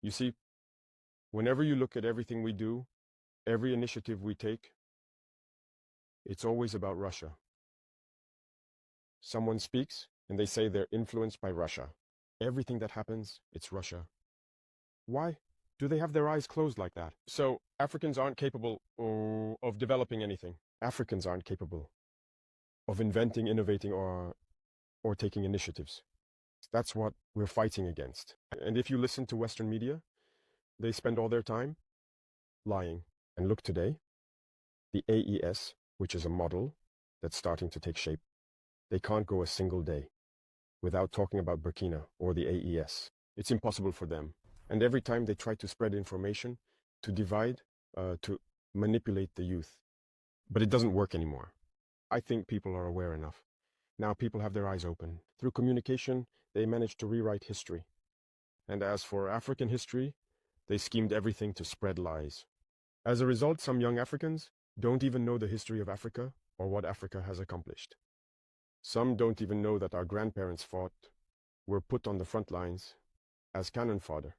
You see, whenever you look at everything we do, every initiative we take, it's always about Russia. Someone speaks and they say they're influenced by Russia. Everything that happens, it's Russia. Why do they have their eyes closed like that? So Africans aren't capable of developing anything. Africans aren't capable of inventing, innovating, or taking initiatives. That's what we're fighting against. And if you listen to Western media, they spend all their time lying. And look today, the AES, which is a model that's starting to take shape, they can't go a single day without talking about Burkina or the AES. It's impossible for them. And every time they try to spread information, to divide, to manipulate the youth. But it doesn't work anymore. I think people are aware enough. Now people have their eyes open. Through communication, they managed to rewrite history. And as for African history, they schemed everything to spread lies. As a result, some young Africans don't even know the history of Africa or what Africa has accomplished. Some don't even know that our grandparents fought, were put on the front lines as cannon fodder.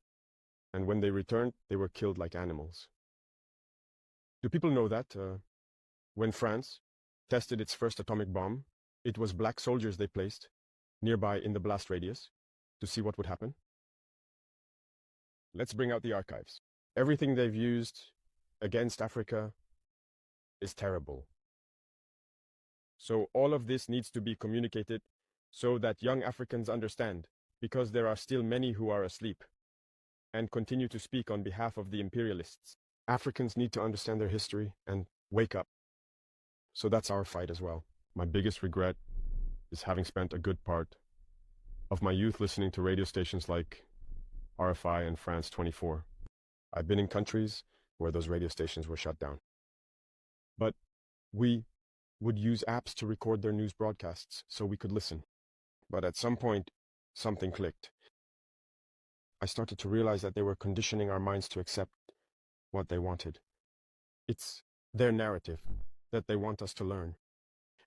And when they returned, they were killed like animals. Do people know that when France tested its first atomic bomb, it was black soldiers they placed nearby in the blast radius to see what would happen? Let's bring out the archives. Everything they've used against Africa is terrible. So all of this needs to be communicated so that young Africans understand, because there are still many who are asleep and continue to speak on behalf of the imperialists. Africans need to understand their history and wake up. So that's our fight as well. My biggest regret is having spent a good part of my youth listening to radio stations like RFI and France 24. I've been in countries where those radio stations were shut down. But we would use apps to record their news broadcasts so we could listen. But at some point, something clicked. I started to realize that they were conditioning our minds to accept what they wanted. It's their narrative that they want us to learn.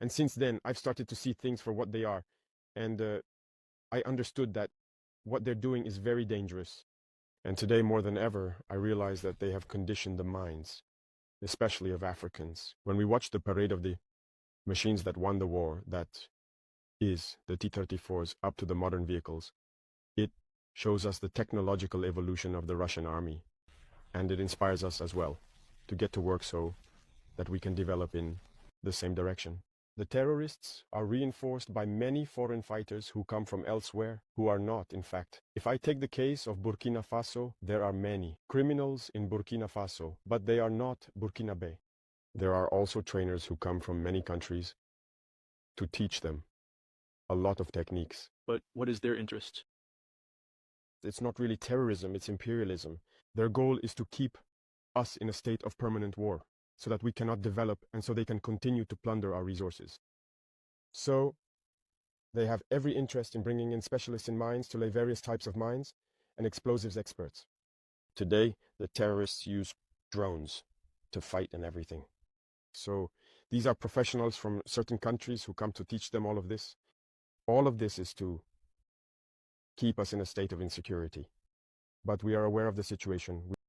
And since then, I've started to see things for what they are. And I understood that what they're doing is very dangerous. And today, more than ever, I realize that they have conditioned the minds, especially of Africans. When we watch the parade of the machines that won the war, that is the T-34s up to the modern vehicles, it shows us the technological evolution of the Russian army. And it inspires us as well to get to work so that we can develop in the same direction. The terrorists are reinforced by many foreign fighters who come from elsewhere, who are not, in fact. If I take the case of Burkina Faso, there are many criminals in Burkina Faso, but they are not Burkinabe. There are also trainers who come from many countries to teach them a lot of techniques. But what is their interest? It's not really terrorism, it's imperialism. Their goal is to keep us in a state of permanent war, so that we cannot develop and so they can continue to plunder our resources. So they have every interest in bringing in specialists in mines to lay various types of mines and explosives experts. Today, the terrorists use drones to fight and everything. So these are professionals from certain countries who come to teach them all of this. All of this is to keep us in a state of insecurity. But we are aware of the situation.